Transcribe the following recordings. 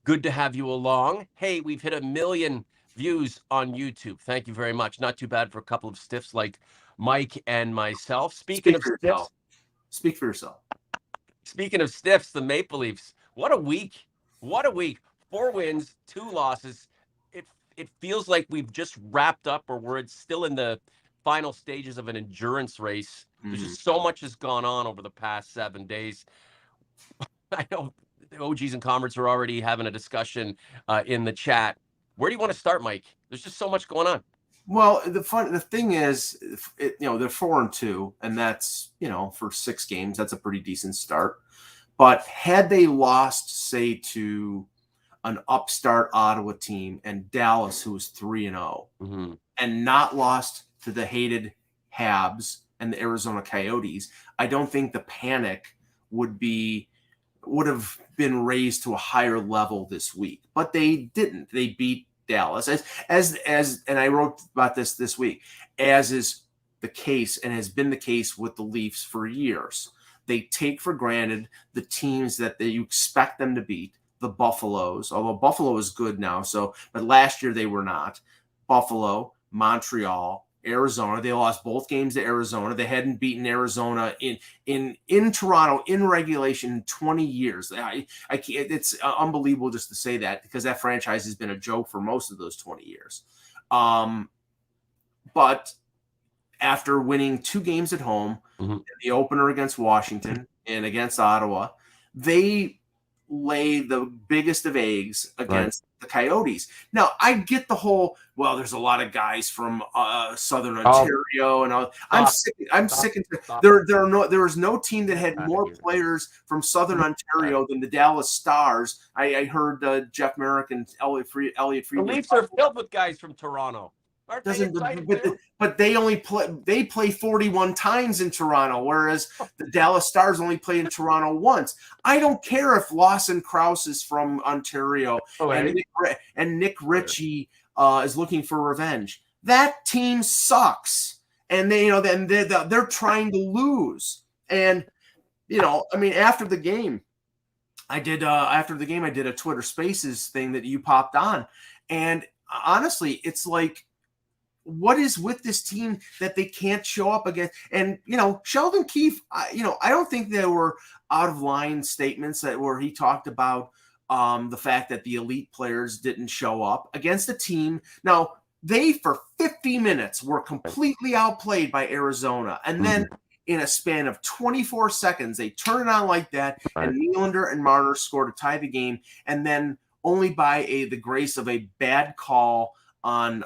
Good to have you along. Hey, we've hit 1 million views on YouTube. Thank you very much. Not too bad for a couple of stiffs like Mike and myself. Speaking Speak of for yourself. stiffs, Speak for yourself. the Maple Leafs. What a week. What a week. 4 wins, 2 losses. It feels like we've just wrapped up or we're still in the final stages of an endurance race. There's just so much has gone on over the past 7 days. I know the OGs and converts are already having a discussion in the chat. Where do you want to start, Mike? There's just so much going on. Well, the thing is, they're 4-2, and that's for 6 games, that's a pretty decent start. But had they lost, say, to an upstart Ottawa team and Dallas, who was 3-0, and not lost to the hated Habs and the Arizona Coyotes, I don't think the panic would have been raised to a higher level this week. But they didn't. They beat Dallas, as and I wrote about this week, as is the case and has been the case with the Leafs for years. They take for granted the teams that you expect them to beat, the Buffaloes, although Buffalo is good now. But last year they were not. Buffalo, Montreal, Arizona. They lost both games to Arizona. They hadn't beaten Arizona in Toronto in regulation in 20 years. I can't, it's unbelievable just to say that, because that franchise has been a joke for most of those 20 years. But after winning 2 games at home, the opener against Washington and against Ottawa, they lay the biggest of eggs against the Coyotes. Now, I get the whole, well, there's a lot of guys from Southern Ontario, and I'm sick. There is no team that had more players from Southern Ontario than the Dallas Stars. I heard Jeff Merrick and Elliot Friedman. The Leafs are filled with guys from Toronto. But they play 41 times in Toronto, whereas the Dallas Stars only play in Toronto once. I don't care if Lawson Krause is from Ontario and Nick Ritchie is looking for revenge. That team sucks, and they're trying to lose. And after the game, I did a Twitter Spaces thing that you popped on, and honestly, it's like, what is with this team that they can't show up against? And, Sheldon Keefe, I don't think there were out of line statements where he talked about the fact that the elite players didn't show up against a team. Now, they, for 50 minutes, were completely outplayed by Arizona. And then in a span of 24 seconds, they turn it on like that, and Nylander and Marner scored to tie the game. And then only by the grace of a bad call on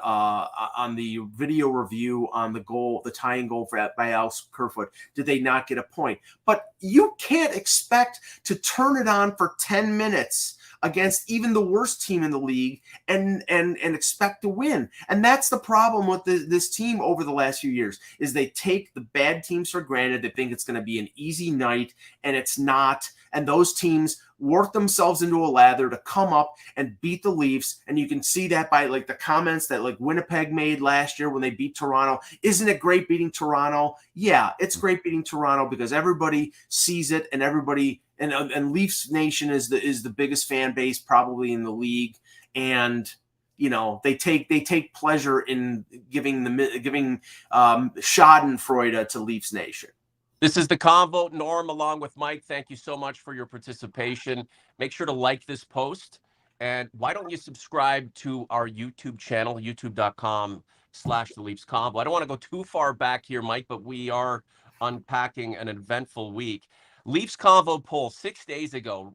the video review on the tying goal by Alex Kerfoot, did they not get a point. But you can't expect to turn it on for 10 minutes against even the worst team in the league and expect to win. And that's the problem with this team over the last few years, is they take the bad teams for granted. They think it's going to be an easy night, and it's not. And those teams work themselves into a lather to come up and beat the Leafs. And you can see that by the comments that Winnipeg made last year when they beat Toronto. Isn't it great beating Toronto? Yeah, it's great beating Toronto because everybody sees it, and everybody and Leafs Nation is the biggest fan base probably in the league. And they take pleasure in giving Schadenfreude to Leafs Nation. This is the Convo. Norm, along with Mike, thank you so much for your participation. Make sure to like this post. And why don't you subscribe to our YouTube channel, youtube.com/The Leafs Convo. I don't want to go too far back here, Mike, but we are unpacking an eventful week. Leafs Convo poll 6 days ago,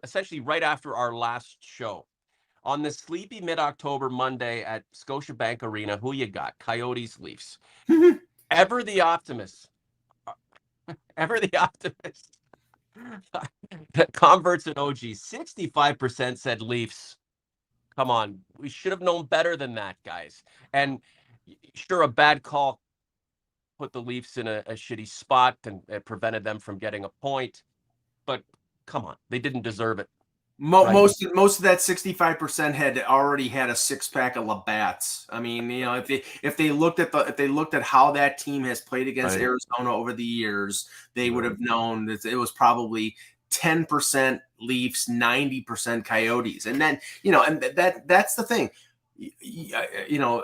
essentially right after our last show. On this sleepy mid-October Monday at Scotiabank Arena, who you got? Coyotes, Leafs. Ever the optimist. Converts and OGs, 65% said Leafs. Come on, we should have known better than that, guys. And sure, a bad call put the Leafs in a shitty spot and it prevented them from getting a point. But come on, they didn't deserve it. Most of that 65% had already had a 6-pack of Labatt's. I mean, if they looked at how that team has played against Arizona over the years, they would have known that it was probably 10% Leafs, 90% Coyotes. And then, and that's the thing.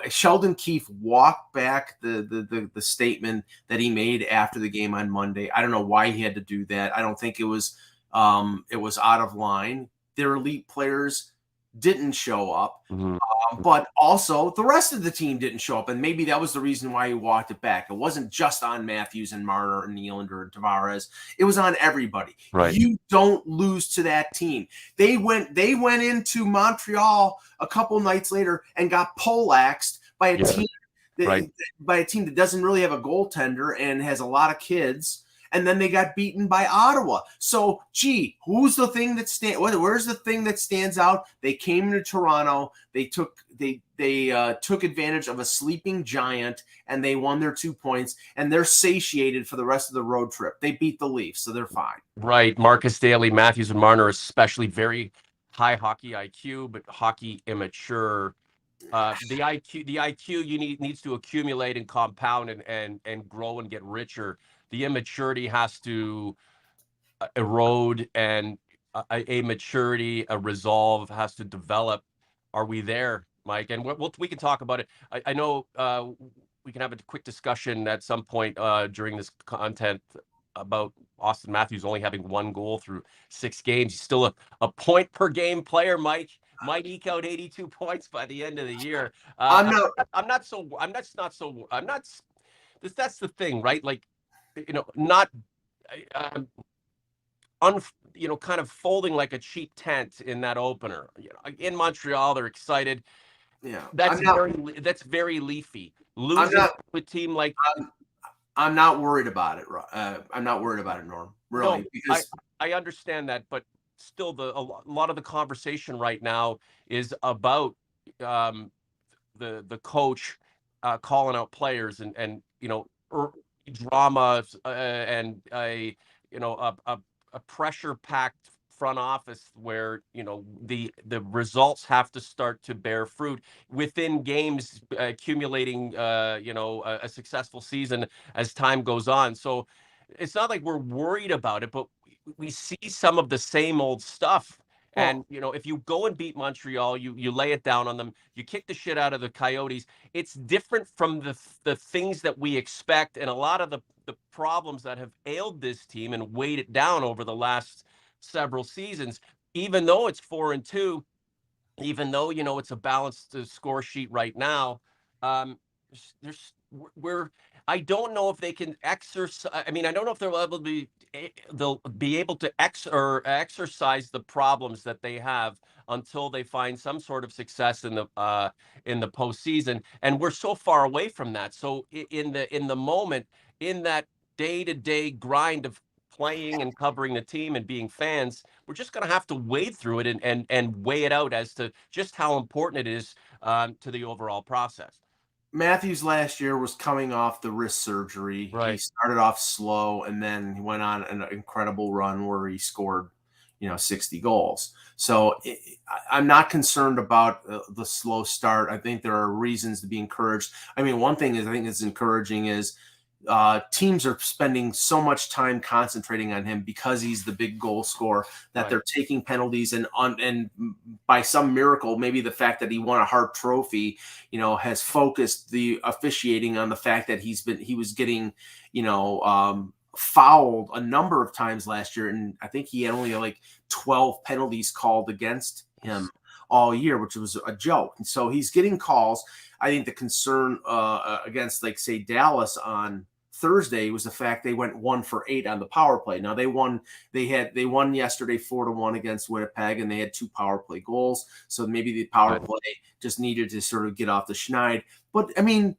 Sheldon Keefe walked back the statement that he made after the game on Monday. I don't know why he had to do that. I don't think it was out of line. Their elite players didn't show up. Mm-hmm. But also the rest of the team didn't show up, and maybe that was the reason why he walked it back. It wasn't just on Matthews and Marner and Nylander and Tavares. It was on everybody. Right. You don't lose to that team. They went into Montreal a couple nights later and got poleaxed by a team that doesn't really have a goaltender and has a lot of kids. And then they got beaten by Ottawa. So, who's the thing that where's the thing that stands out? They came into Toronto. They took advantage of a sleeping giant, and they won their 2 points. And they're satiated for the rest of the road trip. They beat the Leafs, so they're fine. Right. Marcus Daly, Matthews, and Marner, especially very high hockey IQ, but hockey immature. The IQ needs to accumulate and compound and grow and get richer. The immaturity has to erode, and a maturity, a resolve has to develop. Are we there, Mike? And we can talk about it. I know we can have a quick discussion at some point during this content about Austin Matthews only having 1 goal through 6 games. He's still a point per game player, Mike. Might eke out 82 points by the end of the year. That's the thing, right? Like, not kind of folding like a cheap tent in that opener. In Montreal, they're excited. Yeah, that's very Leafy. Losing to a team like I'm not worried about it. I'm not worried about it, Norm. Really, no, because I understand that, but still, a lot of the conversation right now is about the coach calling out players and drama and a pressure-packed front office where the results have to start to bear fruit within games, accumulating a successful season as time goes on. So it's not like we're worried about it, but we see some of the same old stuff. And, if you go and beat Montreal, you lay it down on them, you kick the shit out of the Coyotes. It's different from the things that we expect, and a lot of the problems that have ailed this team and weighed it down over the last several seasons. Even though it's 4-2, even though, it's a balanced score sheet right now, I don't know if they can exercise. I mean, I don't know if they'll be able to exercise the problems that they have until they find some sort of success in the postseason. And we're so far away from that. So in the moment, in that day-to-day grind of playing and covering the team and being fans, we're just going to have to wade through it and weigh it out as to just how important it is to the overall process. Matthews last year was coming off the wrist surgery. Right. He started off slow, and then he went on an incredible run where he scored, 60 goals. So I'm not concerned about the slow start. I think there are reasons to be encouraged. I mean, one thing I think is encouraging is teams are spending so much time concentrating on him because he's the big goal scorer that they're taking penalties, and by some miracle, maybe the fact that he won a Hart Trophy, has focused the officiating on the fact that he was getting, fouled a number of times last year, and I think he had only like 12 penalties called against him all year, which was a joke. And so he's getting calls. I think the concern against, like, say, Dallas on Thursday was the fact they went 1 for 8 on the power play. Now they won yesterday 4-1 against Winnipeg, and they had 2 power play goals. So maybe the power play just needed to sort of get off the schneid. But I mean,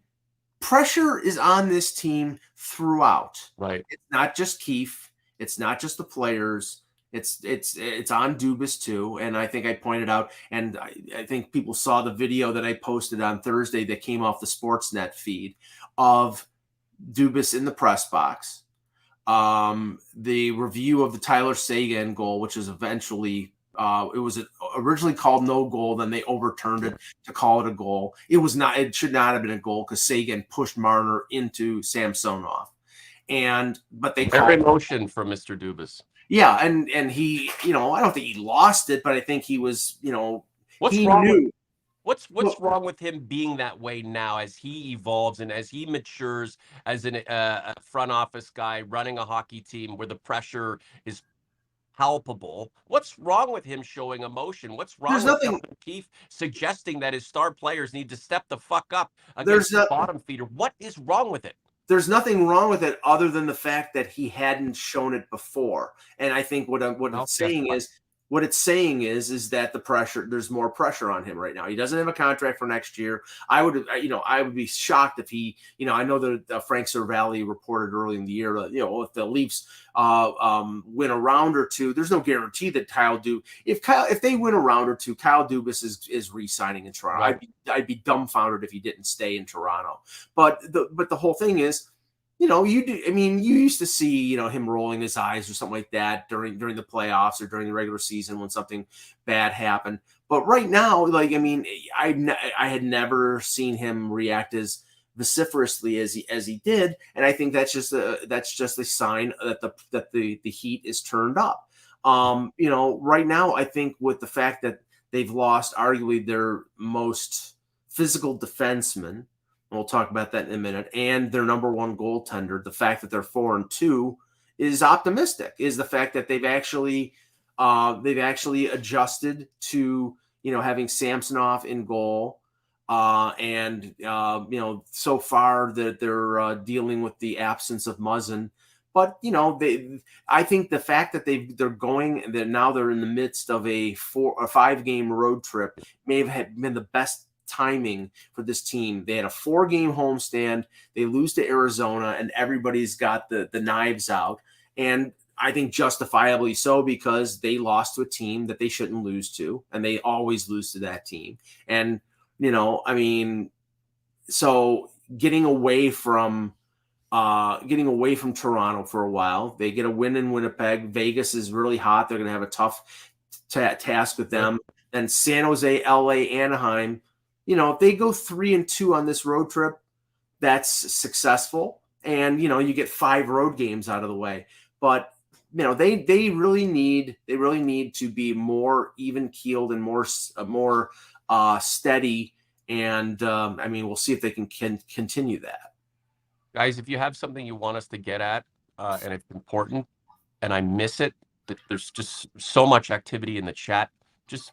pressure is on this team throughout. Right. It's not just Keefe. It's not just the players. It's on Dubas too. And I think I pointed out, and I think people saw the video that I posted on Thursday that came off the Sportsnet feed of Dubas in the press box. The review of the Tyler Seguin goal, which is eventually it was originally called no goal, then they overturned it to call it a goal. It should not have been a goal because Seguin pushed Marner into Samsonov. But they called emotion from Mr. Dubas. Yeah, and he, I don't think he lost it, but I think he was, What's he wrong with knew. what's wrong with him being that way now as he evolves and as he matures as a front office guy running a hockey team where the pressure is palpable? What's wrong with him showing emotion? What's wrong There's with nothing. Sheldon Keefe suggesting that his star players need to step the fuck up There's against the not. bottom feeder? What is wrong with it? There's nothing wrong with it other than the fact that he hadn't shown it before. And I think what Well, it's guess saying what? is there's more pressure on him right now. He doesn't have a contract for next year. I would be shocked if he, I know that Frank Cervalli reported early in the year, if the Leafs win a round or two, there's no guarantee that if they win a round or two, Kyle Dubas is re-signing in Toronto. Right. I'd be dumbfounded if he didn't stay in Toronto. But the whole thing is, you used to see, him rolling his eyes or something like that during the playoffs or during the regular season when something bad happened. But right now, I had never seen him react as vociferously as he did, and I think that's just a sign that the heat is turned up. Right now, I think with the fact that they've lost arguably their most physical defenseman. We'll talk about that in a minute. And their number one goaltender, the fact that they're 4-2 is optimistic. Is the fact that they've actually adjusted to having Samsonov in goal, and so far that they're dealing with the absence of Muzzin. But I think the fact that now they're in the midst of a 5-game road trip may have been the best timing for this team. They had a 4-game homestand. They lose to Arizona, and everybody's got the knives out. And I think justifiably so, because they lost to a team that they shouldn't lose to, and they always lose to that team. And so getting away from Toronto for a while, they get a win in Winnipeg. Vegas is really hot. They're going to have a tough task with them. And San Jose, LA, Anaheim. If they go 3-2 on this road trip, that's successful. And you get 5 road games out of the way. But they really need to be more even keeled and more steady. And we'll see if they can continue that. Guys, if you have something you want us to get at, and it's important, and I miss it, that there's just so much activity in the chat, just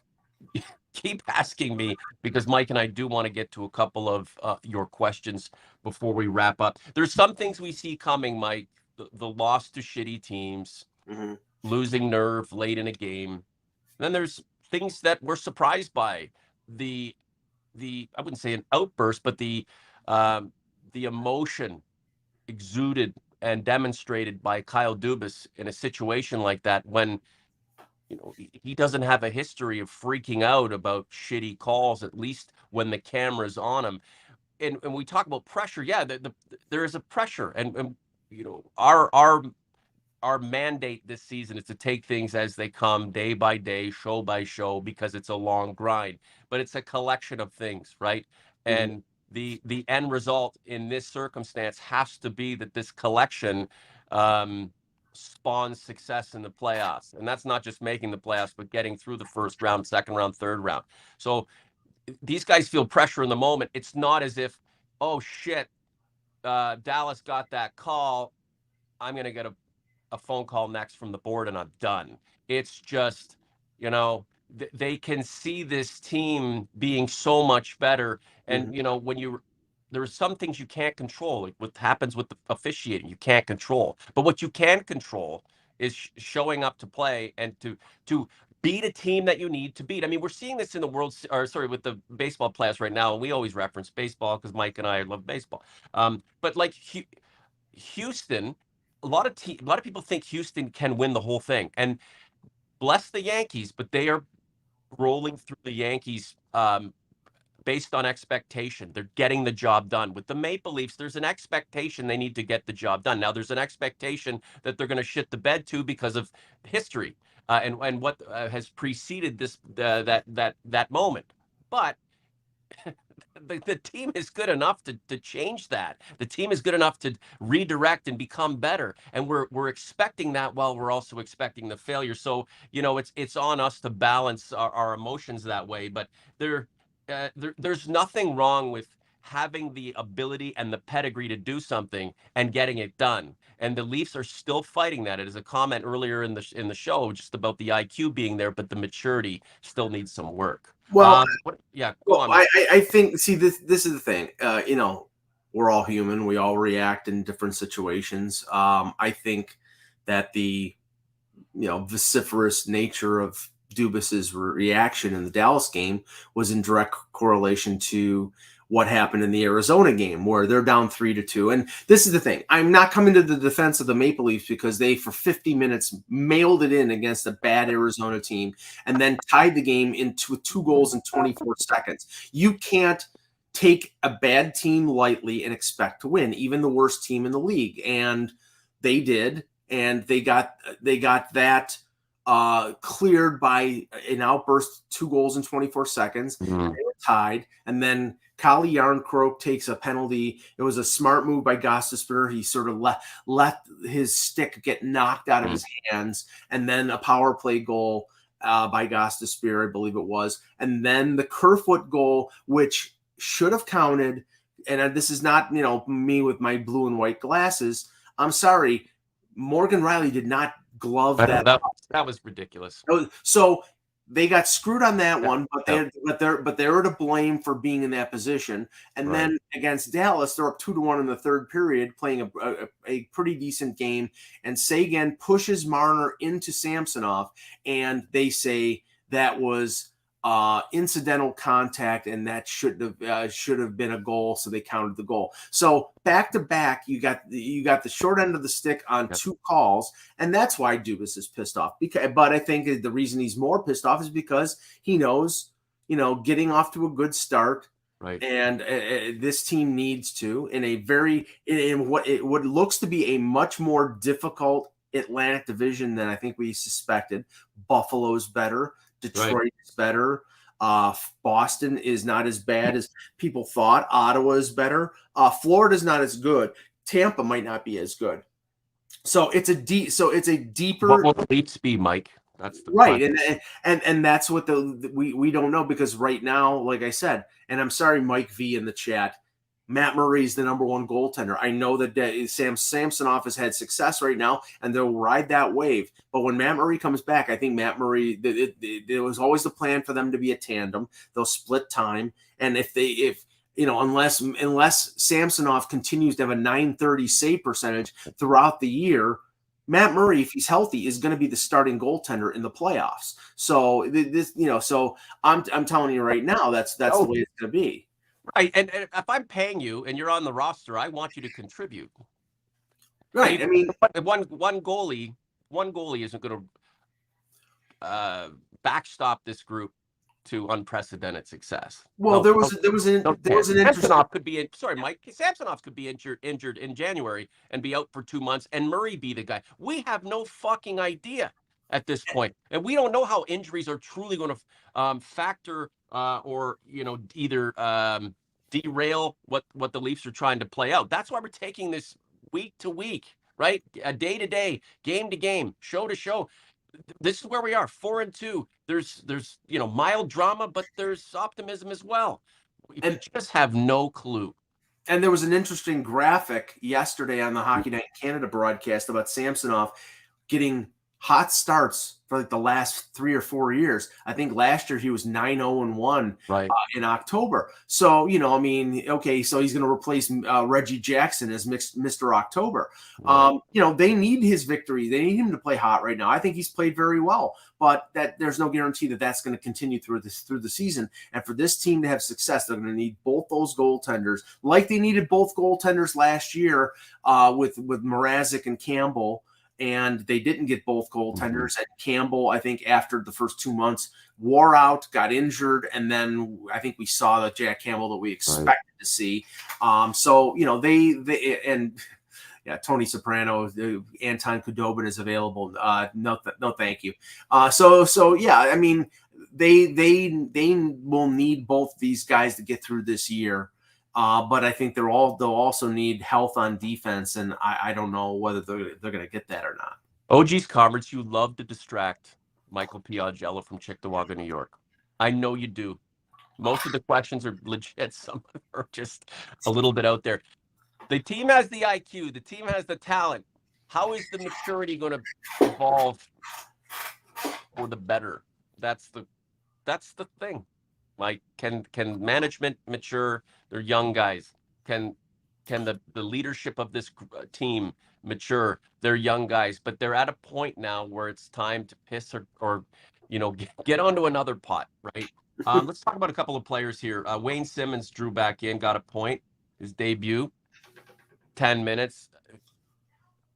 keep asking me, because Mike and I do want to get to a couple of your questions before we wrap up. There's some things we see coming, Mike. The loss to shitty teams, losing nerve late in a game. Then there's things that we're surprised by. The I wouldn't say an outburst, but the emotion exuded and demonstrated by Kyle Dubas in a situation like that, when he doesn't have a history of freaking out about shitty calls, at least when the camera's on him. And we talk about pressure. Yeah, there is a pressure, and our mandate this season is to take things as they come, day by day, show by show, because it's a long grind. But it's a collection of things, right? And the end result in this circumstance has to be that this collection spawns success in the playoffs. And that's not just making the playoffs, but getting through the first round, second round, third round. So these guys feel pressure in the moment. It's not as if, oh shit, Dallas got that call, I'm going to get a phone call next from the board and I'm done. It's just, they can see this team being so much better. And, there's some things you can't control, like what happens with the officiating, you can't control. But what you can control is showing up to play and to beat a team that you need to beat. I mean, we're seeing this in the with the baseball players right now. And we always reference baseball because Mike and I love baseball. But like Houston, a lot of people think Houston can win the whole thing, and bless the Yankees, but they are rolling through the Yankees based on expectation. They're getting the job done. With the Maple Leafs, there's an expectation they need to get the job done. Now, there's an expectation that they're going to shit the bed too because of history and what has preceded this that moment. But the team is good enough to change that. The team is good enough to redirect and become better, and we're expecting that while we're also expecting the failure. So it's on us to balance our emotions that way. But there's nothing wrong with having the ability and the pedigree to do something and getting it done. And the Leafs are still fighting that. It is a comment earlier in the show just about the IQ being there, but the maturity still needs some work. Well, Go on. I think, see, this is the thing. We're all human. We all react in different situations. I think that the vociferous nature of Dubas's reaction in the Dallas game was in direct correlation to what happened in the Arizona game, where they're down 3-2. And this is the thing. I'm not coming to the defense of the Maple Leafs, because they, for 50 minutes, mailed it in against a bad Arizona team and then tied the game into 2 goals in 24 seconds. You can't take a bad team lightly and expect to win, even the worst team in the league. And they did. And they got that cleared by an outburst, 2 goals in 24 seconds. Mm-hmm. They were tied. And then Calle Jarnkrok takes a penalty. It was a smart move by Gostisbehere. He sort of let his stick get knocked out of his hands. And then a power play goal by Gostisbehere, I believe it was. And then the Kerfoot goal, which should have counted. And this is not, me with my blue and white glasses. I'm sorry. Morgan Riley did not glove that. That was ridiculous. So they got screwed on that one, but they were to blame for being in that position. And then against Dallas, they're up 2-1 in the third period, playing a pretty decent game. And Seguin pushes Marner into Samsonov, and they say that was incidental contact, and that should have been a goal, so they counted the goal. So back to back, you got the short end of the stick on 2 calls, and that's why Dubas is pissed off. But I think the reason he's more pissed off is because he knows, getting off to a good start, right? And this team needs to, in what looks to be a much more difficult Atlantic division than I think we suspected. Buffalo's better. Detroit is better. Boston is not as bad as people thought. Ottawa is better. Florida's not as good. Tampa might not be as good. So it's a deeper. What will the Leafs be, Mike? That's the right, and that's what we don't know, because right now, like I said, and I'm sorry, Mike V in the chat, Matt Murray's the #1 goaltender. I know that Samsonov has had success right now, and they'll ride that wave. But when Matt Murray comes back, I think Matt Murray, it was always the plan for them to be a tandem. They'll split time. And unless Samsonov continues to have a .930 save percentage throughout the year, Matt Murray, if he's healthy, is going to be the starting goaltender in the playoffs. So so I'm telling you right now, that's the way it's going to be. Right, and if I'm paying you and you're on the roster, I want you to contribute. Right, I mean, one goalie isn't going to backstop this group to unprecedented success. Well, there was an interesting. Samsonov could be sorry, Mike. Samsonov could be injured in January and be out for 2 months, and Murray be the guy. We have no fucking idea at this point, and we don't know how injuries are truly going to factor or either derail what the Leafs are trying to play out. That's why we're taking this week to week, right? Day to day, game to game, show to show. This is where we are, 4-2. There's mild drama, but there's optimism as well. We just have no clue. And there was an interesting graphic yesterday on the Hockey Night in Canada broadcast about Samsonov getting hot starts for like the last 3 or 4 years. I think last year he was 9-0-1 in October. So, okay, so he's going to replace Reggie Jackson as Mr. October. Right. They need his victory. They need him to play hot right now. I think he's played very well, but there's no guarantee that that's going to continue through the season. And for this team to have success, they're going to need both those goaltenders, like they needed both goaltenders last year with Mrazek and Campbell. And they didn't get both goaltenders. And Campbell, I think, after the first 2 months, wore out, got injured, and then I think we saw the Jack Campbell that we expected to see. Tony Soprano, Anton Khudobin is available. No, thank you. they will need both these guys to get through this year. But I think they'll also need health on defense, and I don't know whether they're going to get that or not. OG's comments, you love to distract Michael Augello from Chickawaga, New York. I know you do. Most of the questions are legit. Some are just a little bit out there. The team has the IQ. The team has the talent. How is the maturity going to evolve for the better? That's the thing. Like, can management mature? They're young guys. Can the leadership of this team mature? They're young guys, but they're at a point now where it's time to piss or get onto another pot, right? Let's talk about a couple of players here. Wayne Simmons drew back in, got a point, his debut, 10 minutes.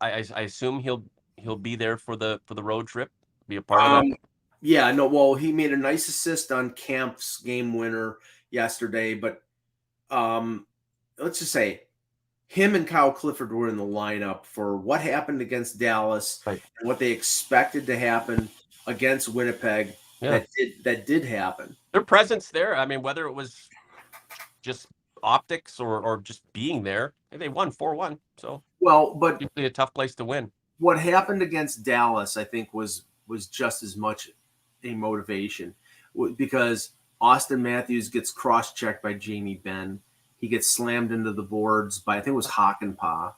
I assume he'll be there for the road trip, be a part of that. Yeah, no, well, he made a nice assist on Camp's game winner yesterday, but let's just say him and Kyle Clifford were in the lineup for what happened against Dallas, right, and what they expected to happen against Winnipeg. Yeah. That did happen. Their presence there, I mean, whether it was just optics or just being there, they won 4-1. So, well, but usually a tough place to win. What happened against Dallas, I think, was just as much a motivation, because Austin Matthews gets cross-checked by Jamie Benn. He gets slammed into the boards by, I think it was Hakanpää.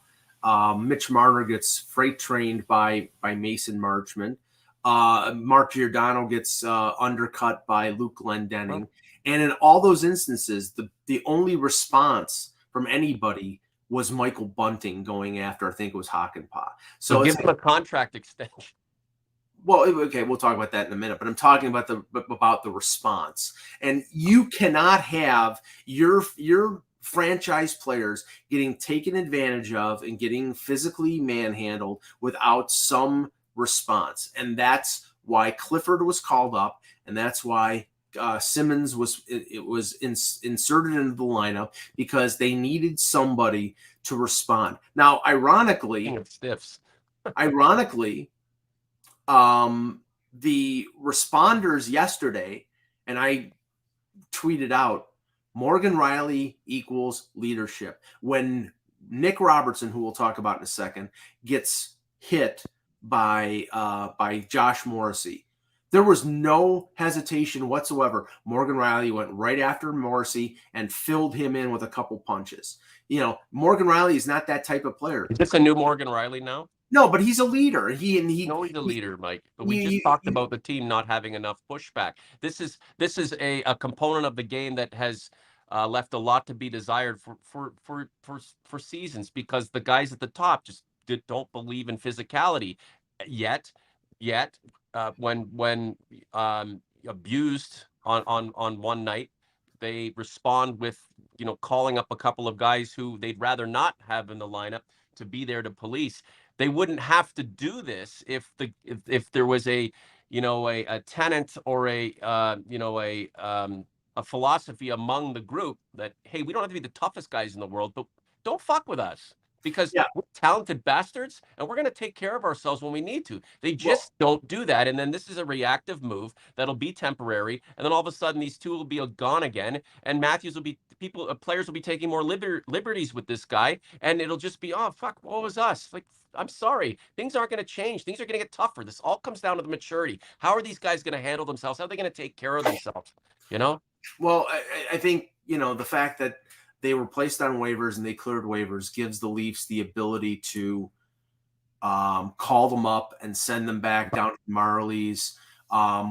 Mitch Marner gets freight trained by Mason Marchment. Mark Giordano gets undercut by Luke Glendening. And in all those instances, the only response from anybody was Michael Bunting going after, I think it was Hakanpää. So give him a contract extension. Well, okay, we'll talk about that in a minute, but I'm talking about the response. And you cannot have your franchise players getting taken advantage of and getting physically manhandled without some response. And that's why Clifford was called up, and that's why Simmons was inserted into the lineup, because they needed somebody to respond. Now, ironically, the responders yesterday, and I tweeted out, Morgan Rielly equals leadership. When Nick Robertson, who we'll talk about in a second, gets hit by Josh Morrissey, there was no hesitation whatsoever. Morgan Rielly went right after Morrissey and filled him in with a couple punches. Morgan Rielly is not that type of player. Is this a new Morgan Rielly now? No, but he's a leader. He's a leader, Mike. But we just talked about the team not having enough pushback. This is a component of the game that has left a lot to be desired for seasons, because the guys at the top just don't believe in physicality yet. When abused on one night, they respond with calling up a couple of guys who they'd rather not have in the lineup to be there to police. They wouldn't have to do this if there was a tenant or a philosophy among the group that, hey, we don't have to be the toughest guys in the world, but don't fuck with us, because we're talented bastards and we're going to take care of ourselves when we need to. They just don't do that. And then this is a reactive move that'll be temporary. And then all of a sudden these two will be gone again. And Matthews will be players will be taking more liberties with this guy. And it'll just be, oh, fuck, what was us? Like, I'm sorry. Things aren't going to change. Things are going to get tougher. This all comes down to the maturity. How are these guys going to handle themselves? How are they going to take care of themselves? Well, I think, the fact that they were placed on waivers and they cleared waivers gives the Leafs the ability to call them up and send them back down to Marlies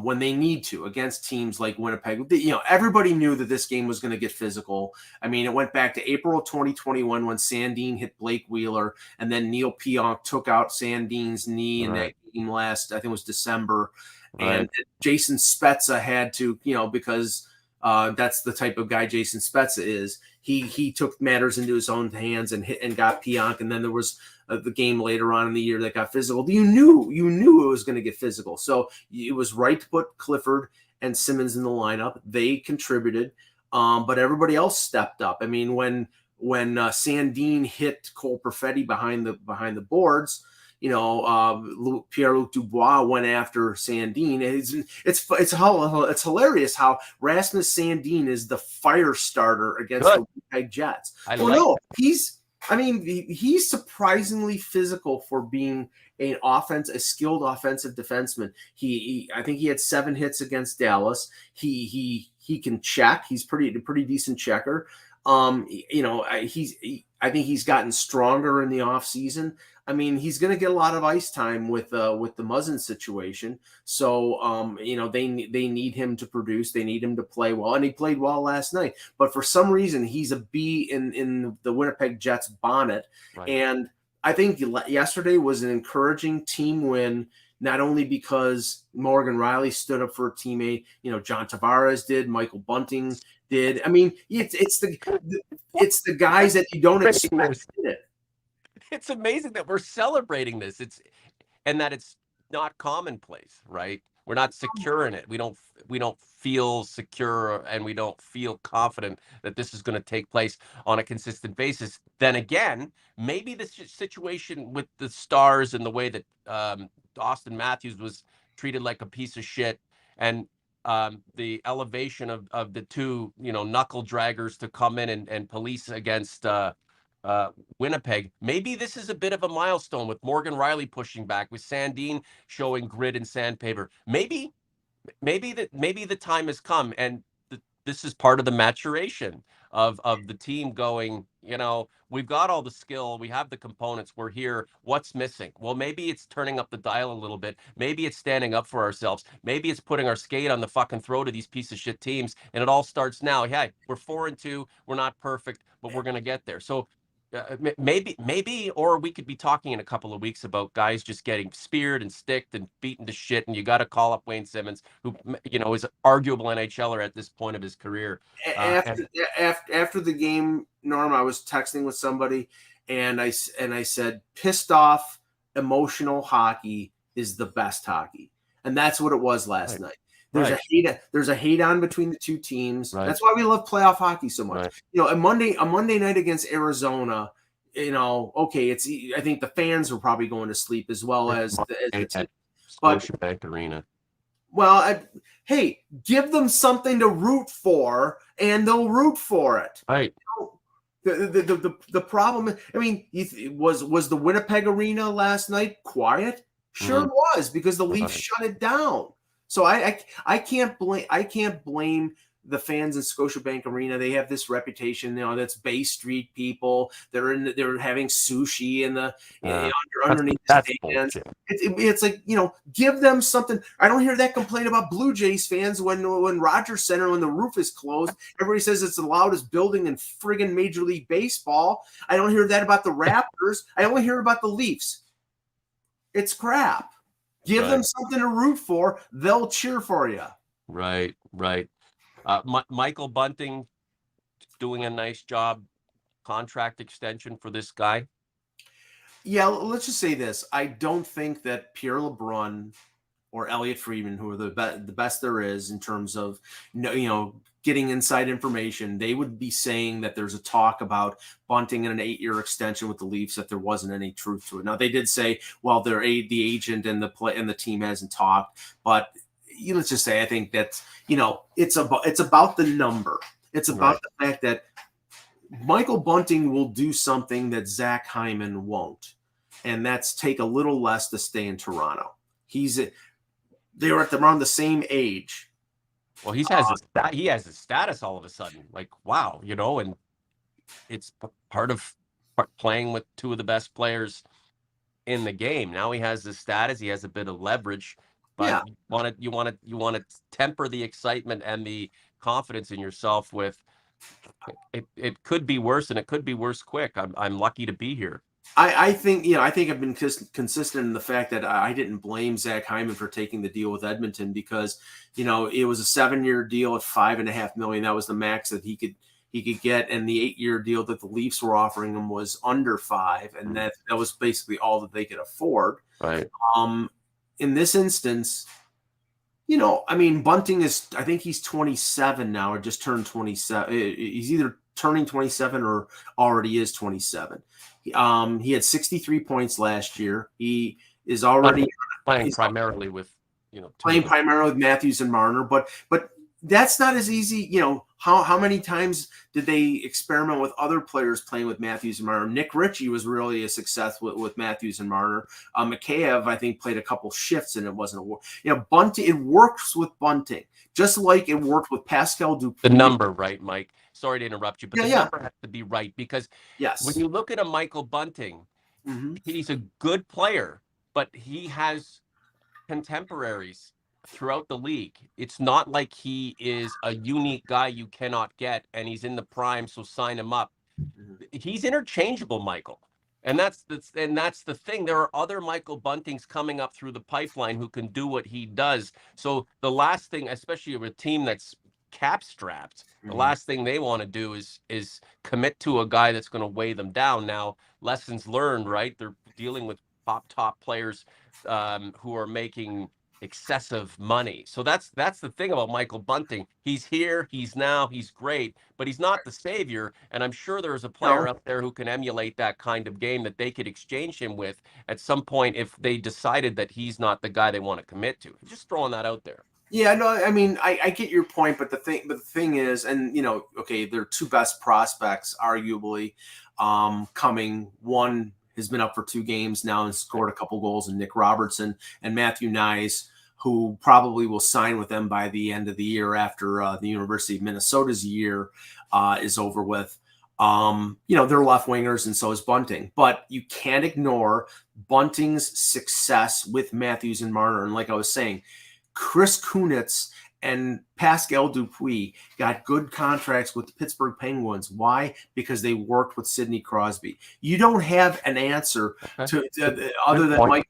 when they need to, against teams like Winnipeg. Everybody knew that this game was going to get physical. I mean, it went back to April of 2021 when Sandin hit Blake Wheeler, and then Neil Pionk took out Sandin's knee in that game last, I think it was December. And Jason Spezza had to, because that's the type of guy Jason Spezza is. He took matters into his own hands and got Pionk, and then there was the game later on in the year that got physical. You knew it was going to get physical, so it was right to put Clifford and Simmons in the lineup. They contributed, but everybody else stepped up. I mean, when Sandin hit Cole Perfetti behind the boards, Pierre-Luc Dubois went after Sandin. It's hilarious how Rasmus Sandin is the fire starter against the Winnipeg Jets. He's surprisingly physical for being a skilled offensive defenseman. I think he had 7 hits against Dallas. He can check. He's pretty decent checker. I think he's gotten stronger in the offseason. I mean, he's going to get a lot of ice time with the Muzzin situation. So, they need him to produce. They need him to play well, and he played well last night. But for some reason, he's a bee in the Winnipeg Jets bonnet. Right. And I think yesterday was an encouraging team win, not only because Morgan Riley stood up for a teammate. John Tavares did, Michael Bunting did. I mean, it's the guys that you don't expect in it. It's amazing that we're celebrating this. And that it's not commonplace, right? We're not secure in it. We don't feel secure, and we don't feel confident that this is going to take place on a consistent basis. Then again, maybe the situation with the Stars and the way that Austin Matthews was treated like a piece of shit, and the elevation of the two, knuckle draggers to come in and police against Winnipeg. Maybe this is a bit of a milestone with Morgan Riley pushing back, with Sandin showing grit and sandpaper. Maybe the time has come, and this is part of the maturation of the team going, we've got all the skill, we have the components, we're here. What's missing? Well, maybe it's turning up the dial a little bit. Maybe it's standing up for ourselves. Maybe it's putting our skate on the fucking throat of these piece of shit teams. And it all starts now. Hey, we're 4-2. We're not perfect, but we're going to get there. So maybe, or we could be talking in a couple of weeks about guys just getting speared and sticked and beaten to shit, and you got to call up Wayne Simmons, who is an arguable NHLer at this point of his career. After the game, Norm, I was texting with somebody, and I said, pissed off, emotional hockey is the best hockey, and that's what it was last night. There's a hate on between the two teams. Right. That's why we love playoff hockey so much. Right. A Monday night against Arizona, I think the fans were probably going to sleep as well as the team. Scotiabank Arena. Well, hey, give them something to root for, and they'll root for it. Right. The problem, was the Winnipeg Arena last night quiet? Sure it was, because the Leafs shut it down. So I can't blame the fans in Scotiabank Arena. They have this reputation, that's Bay Street people. They're having sushi underneath the stands. It's like, give them something. I don't hear that complaint about Blue Jays fans when Rogers Center, when the roof is closed, everybody says it's the loudest building in friggin' Major League Baseball. I don't hear that about the Raptors. I only hear about the Leafs. It's crap. Give them something to root for. They'll cheer for you. Right. Michael Bunting doing a nice job. Contract extension for this guy. Yeah, let's just say this. I don't think that Pierre LeBrun or Elliot Friedman, who are the best there is in terms of getting inside information, they would be saying that there's a talk about Bunting in an 8-year extension with the Leafs, that there wasn't any truth to it. Now, they did say, well, the agent and the team hasn't talked, but let's just say I think that it's about the number. It's about the fact that Michael Bunting will do something that Zach Hyman won't, and that's take a little less to stay in Toronto. They were around the same age. Well, he has a status all of a sudden. Like, wow, and it's part of playing with two of the best players in the game. Now he has the status. He has a bit of leverage, but you want to temper the excitement and the confidence in yourself with it could be worse, and it could be worse quick. I'm lucky to be here. I think I've been consistent in the fact that I didn't blame Zach Hyman for taking the deal with Edmonton, because it was a 7-year deal at $5.5 million. That was the max that he could get, and the 8-year deal that the Leafs were offering him was under $5 million, and that was basically all that they could afford. Right. In this instance, Bunting I think he's 27 now, or just turned 27. He's either turning 27 or already is 27. He had 63 points last year. He is already playing primarily with, playing primarily with Matthews and Marner, but that's not as easy. How many times did they experiment with other players playing with Matthews and Marner? Nick Ritchie was really a success with Matthews and Marner. Mikheyev, I think, played a couple shifts and it wasn't Bunting. It works with Bunting, just like it worked with Pascal Dupuis. The number, right, Mike? Sorry to interrupt you, but the number has to be right, because when you look at a Michael Bunting, he's a good player, but he has contemporaries throughout the league. It's not like he is a unique guy you cannot get, and he's in the prime, so sign him up. He's interchangeable, Michael. And that's the thing. There are other Michael Buntings coming up through the pipeline who can do what he does. So the last thing, especially with a team that's cap strapped, the last thing they want to do is commit to a guy that's going to weigh them down. Now, lessons learned, right? They're dealing with top players who are making excessive money. So that's the thing about Michael Bunting. He's here, he's great, but he's not the savior. And I'm sure there's a player out there who can emulate that kind of game that they could exchange him with at some point if they decided that he's not the guy they want to commit to. Just throwing that out there. Yeah, no, I mean, I get your point, but the thing is, and they're two best prospects, arguably, coming. One has been up for 2 games now and scored a couple goals, and Nick Robertson and Matthew Nyes, who probably will sign with them by the end of the year after the University of Minnesota's year is over with. They're left wingers, and so is Bunting. But you can't ignore Bunting's success with Matthews and Marner. And like I was saying, Chris Kunitz and Pascal Dupuis got good contracts with the Pittsburgh Penguins. Why? Because they worked with Sidney Crosby. You don't have an answer to other than Mike.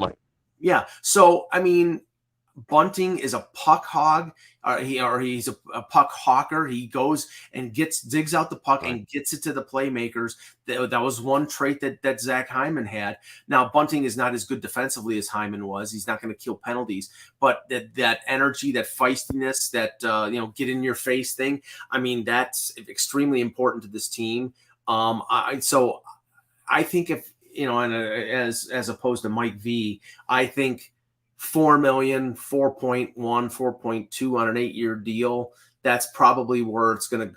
Yeah. So, I mean, Bunting is a puck hog, he's a puck hawker. He goes and digs out the puck and gets it to the playmakers. That was one trait that Zach Hyman had. Now, Bunting is not as good defensively as Hyman was. He's not going to kill penalties, but that energy, that feistiness, that get in your face thing. I mean, that's extremely important to this team. So I think if and as opposed to Mike V, I think $4 million, 4.1, 4.2 on an 8-year deal. That's probably where it's gonna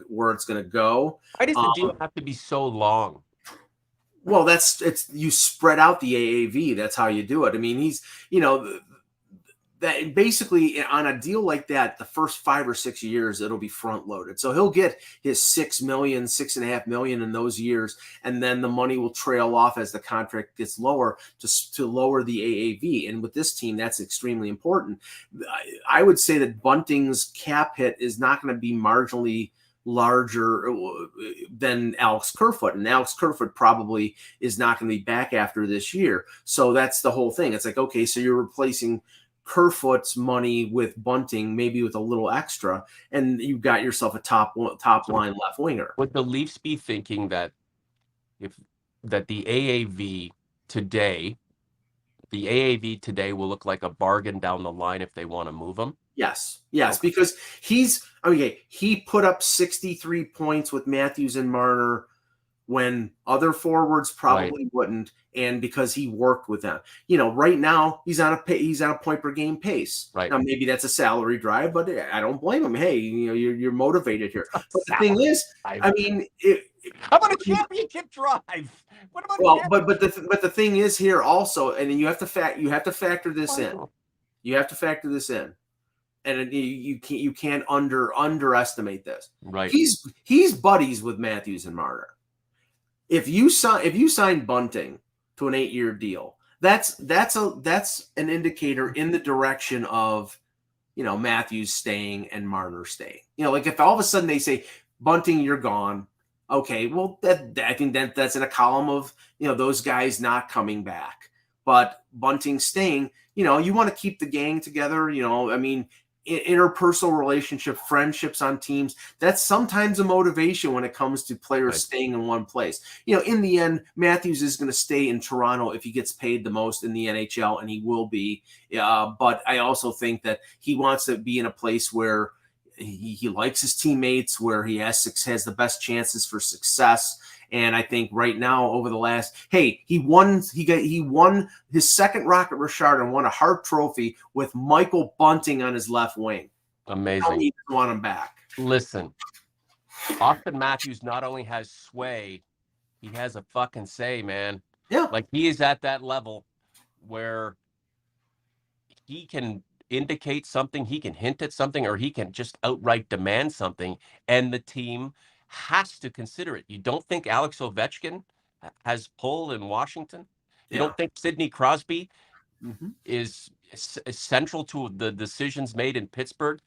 go. Why does the deal have to be so long? Well, you spread out the AAV. That's how you do it. I mean, he's that basically on a deal like that, the first 5 or 6 years it'll be front loaded. So he'll get his $6 million, $6.5 million in those years, and then the money will trail off as the contract gets lower to lower the AAV. And with this team, that's extremely important. I would say that Bunting's cap hit is not going to be marginally larger than Alex Kerfoot, and Alex Kerfoot probably is not going to be back after this year. So that's the whole thing. It's like, okay, so you're replacing Kerfoot's money with Bunting, maybe with a little extra, and you've got yourself a top line left winger. Would the Leafs be thinking that the AAV today will look like a bargain down the line if they want to move him? Yes, okay. Because he put up 63 points with Matthews and Marner when other forwards probably wouldn't, and because he worked with them. Right now he's on a point per game pace. Right. Now maybe that's a salary drive, but I don't blame him. Hey, you're motivated here. But the thing is, I mean, how about a championship drive? What about but the thing is here also, and you have to factor this in. You have to factor this in. And you can't underestimate this. Right. He's buddies with Matthews and Marner. If you sign Bunting to an 8-year deal, that's an indicator in the direction of Matthews staying and Marner staying. Like if all of a sudden they say Bunting, you're gone. Okay, well I think that's in a column of those guys not coming back, but Bunting staying. You want to keep the gang together. I mean, interpersonal relationship, friendships on teams, that's sometimes a motivation when it comes to players staying in one place. In the end, Matthews is going to stay in Toronto if he gets paid the most in the NHL, and he will be. But I also think that he wants to be in a place where he likes his teammates, where he has the best chances for success. And I think right now, over the last, he won his second Rocket Richard and won a Hart Trophy with Michael Bunting on his left wing. Amazing. He want him back. Listen, Austin Matthews not only has sway, he has a fucking say, man. Yeah. Like, he is at that level where he can indicate something, he can hint at something, or he can just outright demand something, and the team has to consider it. You don't think Alex Ovechkin has pull in Washington? You don't think Sidney Crosby is central to the decisions made in Pittsburgh?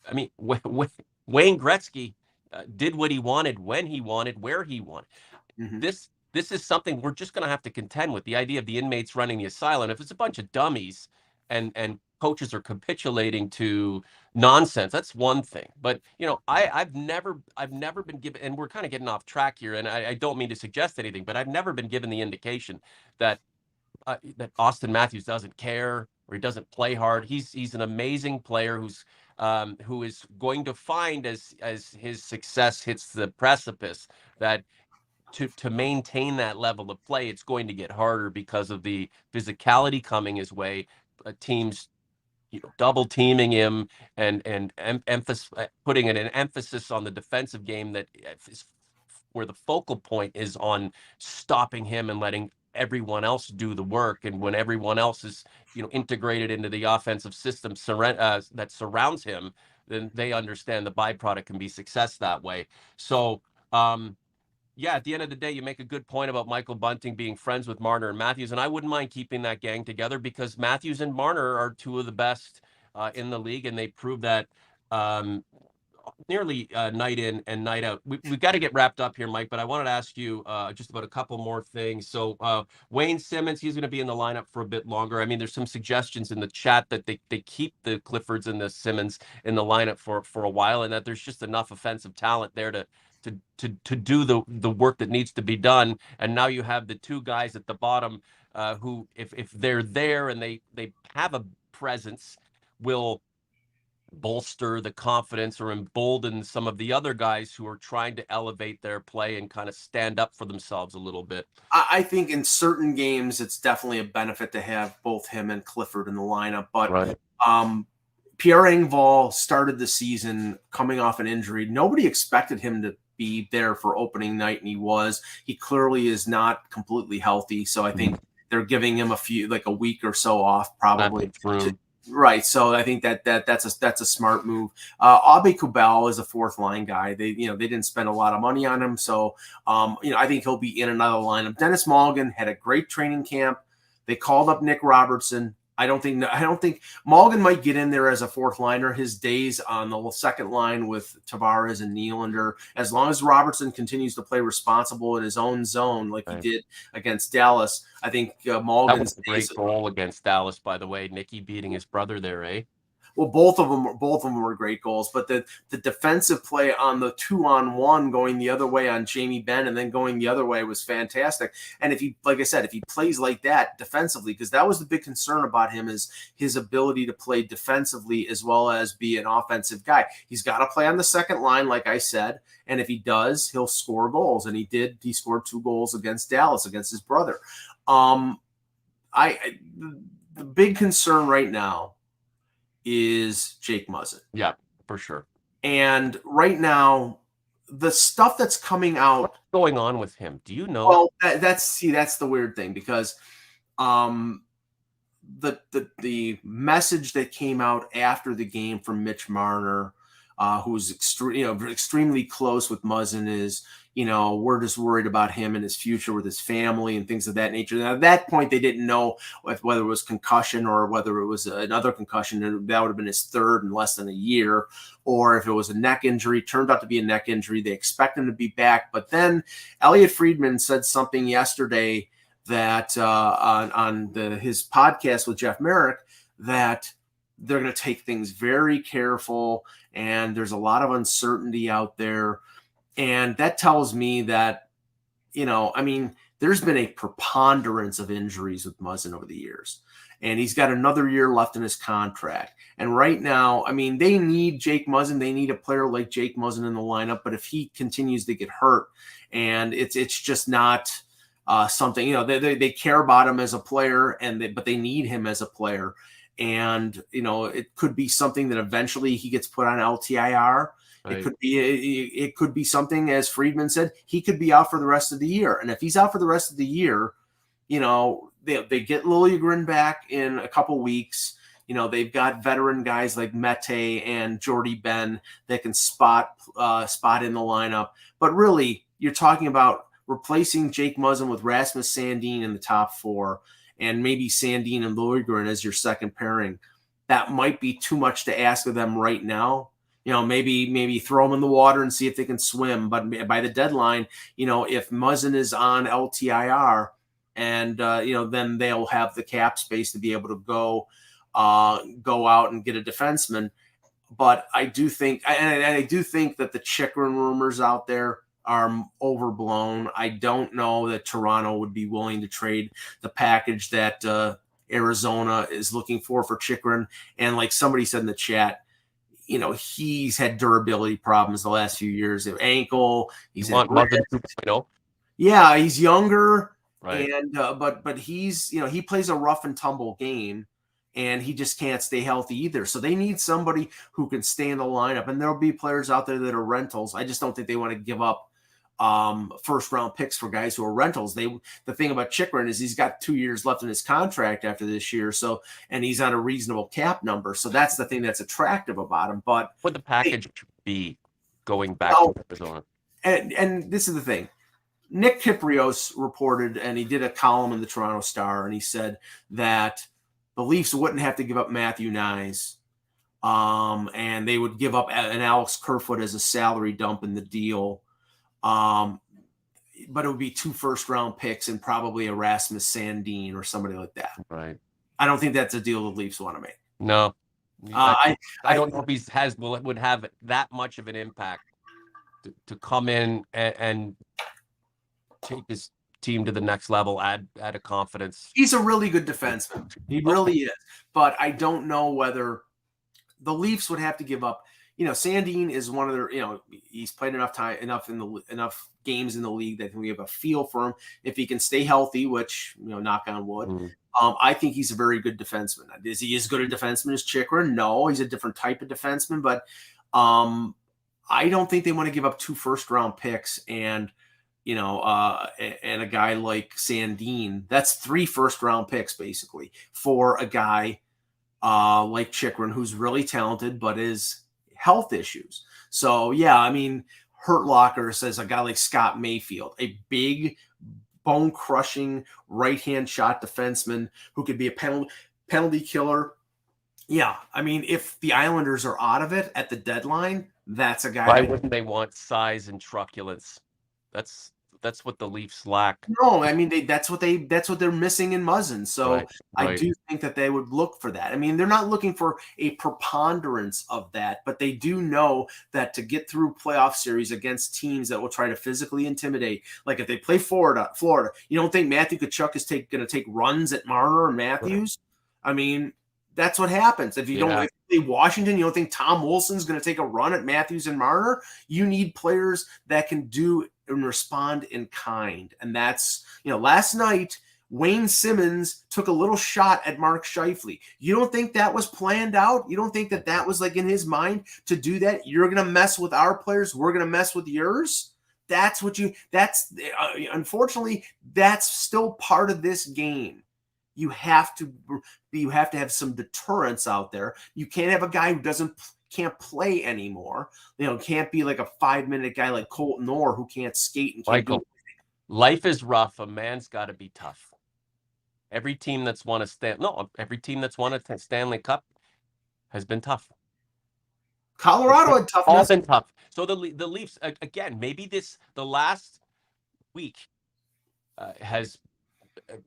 I mean, Wayne Gretzky did what he wanted, when he wanted, where he wanted. This is something we're just going to have to contend with. The idea of the inmates running the asylum, if it's a bunch of dummies and coaches are capitulating to nonsense, that's one thing. But I've never been given, and we're kind of getting off track here, and I don't mean to suggest anything, but I've never been given the indication that that Austin Matthews doesn't care or he doesn't play hard. He's an amazing player who is going to find, as his success hits the precipice, that to maintain that level of play, it's going to get harder because of the physicality coming his way. Teams, double teaming him and putting an emphasis on the defensive game that is where the focal point is on stopping him and letting everyone else do the work. And when everyone else is integrated into the offensive system that surrounds him, then they understand the byproduct can be success that way. So yeah, at the end of the day, you make a good point about Michael Bunting being friends with Marner and Matthews, and I wouldn't mind keeping that gang together because Matthews and Marner are two of the best in the league, and they prove that nearly night in and night out. We've got to get wrapped up here, Mike, but I wanted to ask you just about a couple more things. So Wayne Simmons, he's going to be in the lineup for a bit longer. I mean, there's some suggestions in the chat that they keep the Cliffords and the Simmons in the lineup for a while, and that there's just enough offensive talent there to do the work that needs to be done. And now you have the two guys at the bottom who, if they're there and they have a presence, will bolster the confidence or embolden some of the other guys who are trying to elevate their play and kind of stand up for themselves a little bit. I think in certain games, it's definitely a benefit to have both him and Clifford in the lineup. But right. Pierre Engvall started the season coming off an injury. Nobody expected him to be there for opening night, and he was. He clearly is not completely healthy, so I think they're giving him a week or so off, probably. Right, so I think that's a smart move. Abe Kubel is a fourth line guy. They didn't spend a lot of money on him, so I think he'll be in another lineup. Dennis Mulligan had a great training camp. They called up Nick Robertson. I don't think Mulligan might get in there as a fourth liner. His days on the second line with Tavares and Nylander, as long as Robertson continues to play responsible in his own zone like he did against Dallas, I think Mulligan's that was a great goal against Dallas, by the way. Nicky beating his brother there, eh? Well, both of them were great goals, but the defensive play on the 2-on-1 going the other way on Jamie Benn and then going the other way was fantastic. And if he plays like that defensively, because that was the big concern about him, is his ability to play defensively as well as be an offensive guy. He's got to play on the second line, like I said, and if he does, he'll score goals. And he did. He scored 2 goals against Dallas against his brother. The big concern right now is Jake Muzzin. Yeah, for sure. And right now, the stuff that's coming out. What's going on with him? Do you know? Well, that's the weird thing, because the message that came out after the game from Mitch Marner, who's extremely close with Muzzin, is, we're just worried about him and his future with his family and things of that nature. Now, at that point, they didn't know whether it was concussion or whether it was another concussion, and that would have been his third in less than a year, or if it was a neck injury. Turned out to be a neck injury. They expect him to be back. But then Elliot Friedman said something yesterday that on his podcast with Jeff Merrick, that they're going to take things very careful, and there's a lot of uncertainty out there. And that tells me that, there's there's been a preponderance of injuries with Muzzin over the years. And he's got another year left in his contract. And right now, I mean, they need Jake Muzzin. They need a player like Jake Muzzin in the lineup. But if he continues to get hurt, and it's just not something, they care about him as a player, but they need him as a player. And, it could be something that eventually he gets put on LTIR. Right. It could be something, as Friedman said, he could be out for the rest of the year. And if he's out for the rest of the year, they get Liljegren back in a couple weeks. They've got veteran guys like Mete and Jordy Ben that can spot in the lineup. But really, you're talking about replacing Jake Muzzin with Rasmus Sandin in the top four, and maybe Sandin and Liljegren as your second pairing. That might be too much to ask of them right now. Maybe throw them in the water and see if they can swim. But by the deadline, if Muzzin is on LTIR, and then they'll have the cap space to be able to go out and get a defenseman. But I do think that the Chychrun rumors out there are overblown. I don't know that Toronto would be willing to trade the package that Arizona is looking for Chychrun. And like somebody said in the chat, he's had durability problems the last few years. Ankle. He's Muzzin 2.0. Yeah, he's younger. Right. And but he's he plays a rough and tumble game, and he just can't stay healthy either. So they need somebody who can stay in the lineup. And there'll be players out there that are rentals. I just don't think they want to give up first round picks for guys who are rentals. The thing about Chychrun is he's got 2 years left in his contract after this year. So, and he's on a reasonable cap number. So that's the thing that's attractive about him. But would the package be going back to Arizona? And this is the thing. Nick Kyprios reported, and he did a column in the Toronto Star, and he said that the Leafs wouldn't have to give up Matthew Nyes, and they would give up an Alex Kerfoot as a salary dump in the deal. But it would be 2 first-round picks and probably a Rasmus Sandin or somebody like that. Right. I don't think that's a deal the Leafs want to make. No. I don't know if he would have that much of an impact to come in and take his team to the next level, add a confidence. He's a really good defenseman. He really is. But I don't know whether the Leafs would have to give up. Sandin is one of their, he's played enough games in the league that we have a feel for him. If he can stay healthy, which, knock on wood, I think he's a very good defenseman. Is he as good a defenseman as Chychrun? No, he's a different type of defenseman, but I don't think they want to give up 2 first-round picks and a guy like Sandin. That's 3 first-round picks basically for a guy like Chychrun, who's really talented but is health issues. So yeah, I mean, Hurt Locker says a guy like Scott Mayfield, a big bone-crushing right-hand shot defenseman who could be a penalty killer. Yeah, I mean, if the Islanders are out of it at the deadline, that's a guy. Why wouldn't they want size and truculence? That's what the Leafs lack. No, I mean that's what they're missing in Muzzin. So right. I do think that they would look for that. I mean, they're not looking for a preponderance of that, but they do know that to get through playoff series against teams that will try to physically intimidate, like if they play Florida, you don't think Matthew Tkachuk is going to take runs at Marner or Matthews? Right. I mean, that's what happens. If you don't play Washington, you don't think Tom Wilson's going to take a run at Matthews and Marner? You need players that can do and respond in kind. And that's, last night, Wayne Simmons took a little shot at Mark Scheifele. You don't think that was planned out? You don't think that was like in his mind to do that? You're going to mess with our players. We're going to mess with yours. Unfortunately, that's still part of this game. You have to have some deterrence out there. You can't have a guy who can't play anymore. Can't be like a 5-minute guy like Colton Orr who can't skate and can't do anything. Life is rough. A man's got to be tough. Every team that's won a Stanley Cup has been tough. Colorado had toughness. All been tough. So the Leafs again. Maybe the last week has.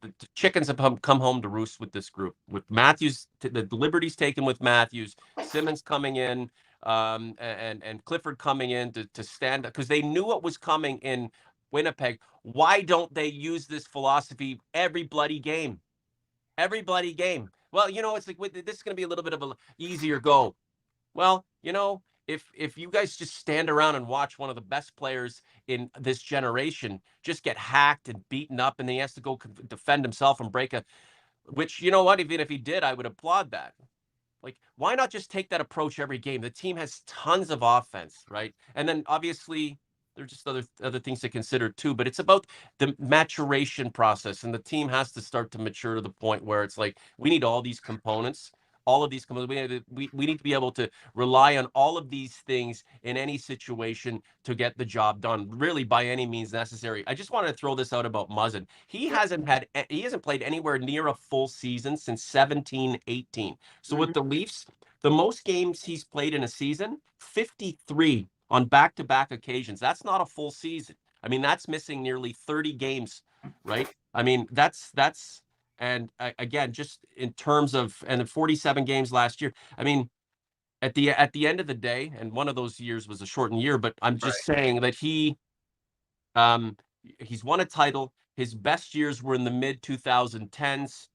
The chickens have come home to roost with this group. With Matthews, the liberties taken with Matthews, Simmons coming in, and Clifford coming in to stand up because they knew what was coming in Winnipeg. Why don't they use this philosophy every bloody game? Every bloody game. Well, it's like this is going to be a little bit of an easier go. Well, if you guys just stand around and watch one of the best players in this generation just get hacked and beaten up, and then he has to go defend himself and break which, you know what, even if he did, I would applaud that. Like, why not just take that approach every game? The team has tons of offense, right? And then obviously there's just other things to consider too, but it's about the maturation process, and the team has to start to mature to the point where it's like we need all these components. All of these components, we need to be able to rely on all of these things in any situation to get the job done, really by any means necessary. I just wanted to throw this out about Muzzin. He hasn't played anywhere near a full season since 17-18. So with the Leafs, the most games he's played in a season, 53 on back-to-back occasions. That's not a full season. I mean, that's missing nearly 30 games, right? I mean, and again, just in terms of, and the 47 games last year. I mean, at the end of the day, and one of those years was a shortened year, but I'm just saying that he's won a title. His best years were in the mid 2010s.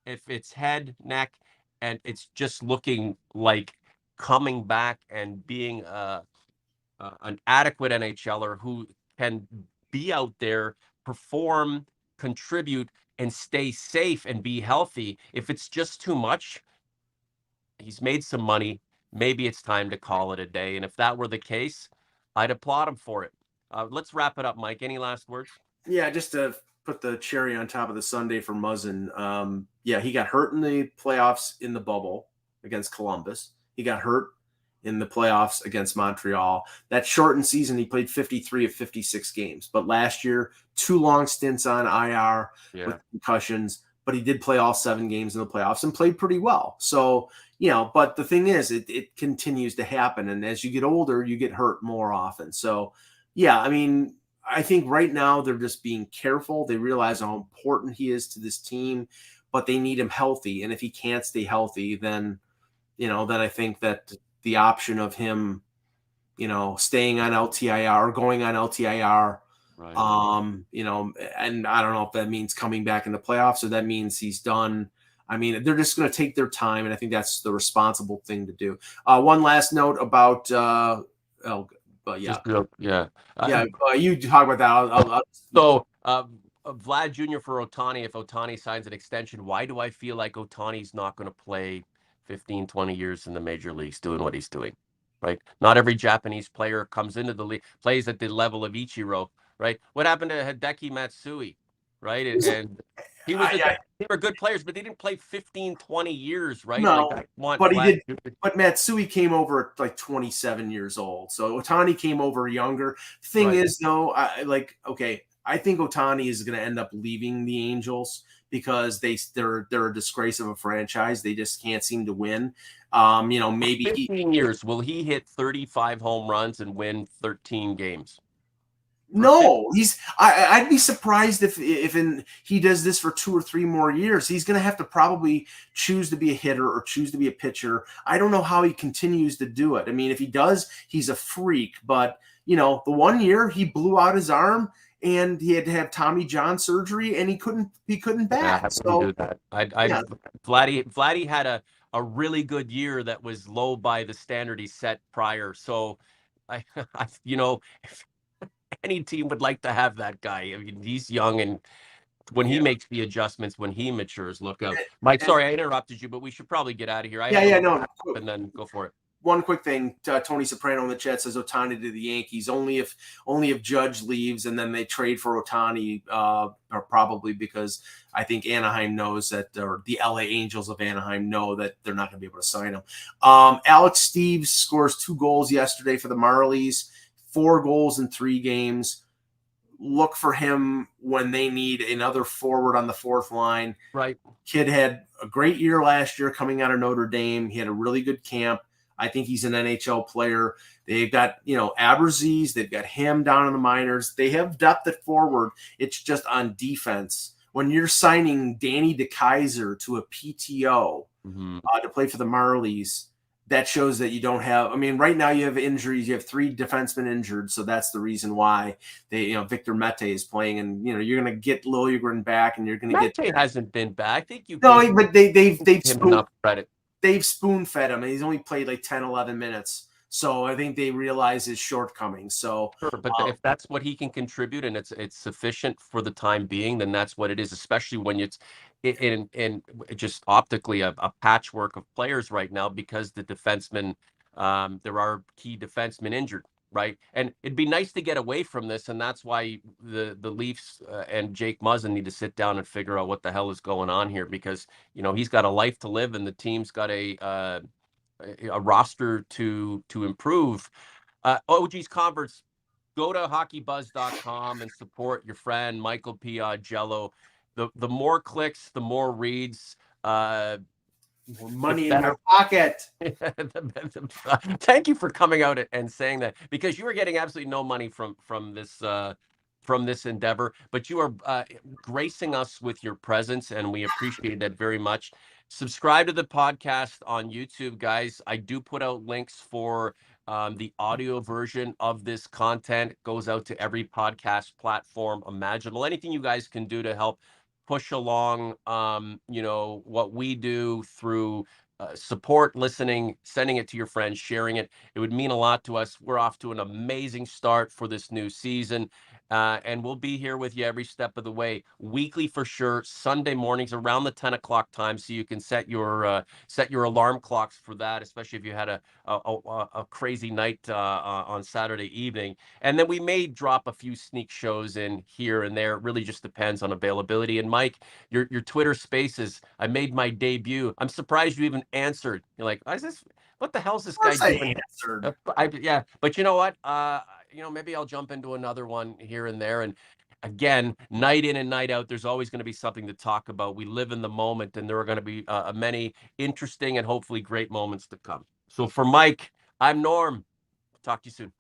If it's head, neck, and it's just looking like coming back and being an adequate NHLer who can be out there, perform, contribute, and stay safe and be healthy. If it's just too much, he's made some money. Maybe it's time to call it a day. And if that were the case, I'd applaud him for it. Let's wrap it up, Mike. Any last words? Yeah, just to put the cherry on top of the sundae for Muzzin. Yeah, he got hurt in the playoffs in the bubble against Columbus. He got hurt in the playoffs against Montreal. That shortened season, he played 53 of 56 games. But last year, 2 long stints on IR with concussions. But he did play all 7 games in the playoffs and played pretty well. So, but the thing is, it continues to happen. And as you get older, you get hurt more often. So, yeah, I mean, I think right now they're just being careful. They realize how important he is to this team, but they need him healthy. And if he can't stay healthy, then I think that the option of him, staying on LTIR or going on LTIR, right. And I don't know if that means coming back in the playoffs or that means he's done. I mean, they're just going to take their time, and I think that's the responsible thing to do. One last note about, you talk about that. So, Vlad Jr. for Ohtani, if Ohtani signs an extension, why do I feel like Ohtani's not going to play 15, 20 years in the major leagues doing what he's doing, right? Not every Japanese player comes into the league, plays at the level of Ichiro, right? What happened to Hideki Matsui, right? And he was they were good players, but they didn't play 15, 20 years, right? No, but he did. But Matsui came over at like 27 years old. So Ohtani came over younger. Thing is, though, I think Ohtani is going to end up leaving the Angels because they're a disgrace of a franchise. They just can't seem to win. Maybe 15 years. Will he hit 35 home runs and win 13 games? No, I'd be surprised if he does this for 2 or 3 more years. He's going to have to probably choose to be a hitter or choose to be a pitcher. I don't know how he continues to do it. I mean, if he does, he's a freak. But the one year he blew out his arm and he had to have Tommy John surgery, and he couldn't bat. Yeah, so do that. Vladdy had a really good year that was low by the standard he set prior. So if any team would like to have that guy. I mean, he's young, and when he makes the adjustments, when he matures, look out. Mike, sorry I interrupted you, but we should probably get out of here. And then go for it. One quick thing, Tony Soprano in the chat says Ohtani to the Yankees only if Judge leaves, and then they trade for Ohtani, or probably because I think Anaheim knows that, or the LA Angels of Anaheim know that they're not going to be able to sign him. Alex Steves scores 2 goals yesterday for the Marlies, 4 goals in 3 games. Look for him when they need another forward on the 4th line. Right. Kid had a great year last year coming out of Notre Dame. He had a really good camp. I think he's an NHL player. They've got, Aberzies. They've got him down in the minors. They have depth at forward. It's just on defense. When you're signing Danny DeKeyser to a PTO to play for the Marlies, that shows that you don't have. I mean, right now you have injuries. You have 3 defensemen injured, so that's the reason why Victor Mete is playing, and you're going to get Liljegren back, and you're going to get. Mete hasn't been back. I think you No, gave but they've him enough credit. They've spoon fed him, and he's only played like 10, 11 minutes. So I think they realize his shortcomings. So Sure, but if that's what he can contribute and it's sufficient for the time being, then that's what it is. Especially when it's in just optically a patchwork of players right now because the defensemen, there are key defensemen injured, right? And it'd be nice to get away from this, and that's why the Leafs and Jake Muzzin need to sit down and figure out what the hell is going on here because he's got a life to live and the team's got a roster to improve. OG's Converts, go to hockeybuzz.com and support your friend Michael P. Augello. The more clicks, the more reads, more money in my pocket. Thank you for coming out and saying that because you are getting absolutely no money from this endeavor, but you are gracing us with your presence, and we appreciate that very much. Subscribe to the podcast on YouTube, guys. I do put out links for the audio version of this content. It goes out to every podcast platform imaginable. Anything you guys can do to help push along, what we do through support, listening, sending it to your friends, sharing it. It would mean a lot to us. We're off to an amazing start for this new season. And we'll be here with you every step of the way, weekly for sure, Sunday mornings around the 10 o'clock time, so you can set your alarm clocks for that, especially if you had a crazy night on Saturday evening. And then we may drop a few sneak shows in here and there. It really just depends on availability. And Mike, your Twitter Spaces, I made my debut. I'm surprised you even answered. You're like, what the hell's this guy doing? Yeah, but you know what? Maybe I'll jump into another one here and there. And again, night in and night out, there's always going to be something to talk about. We live in the moment, and there are going to be many interesting and hopefully great moments to come. So for Mike, I'm Norm. Talk to you soon.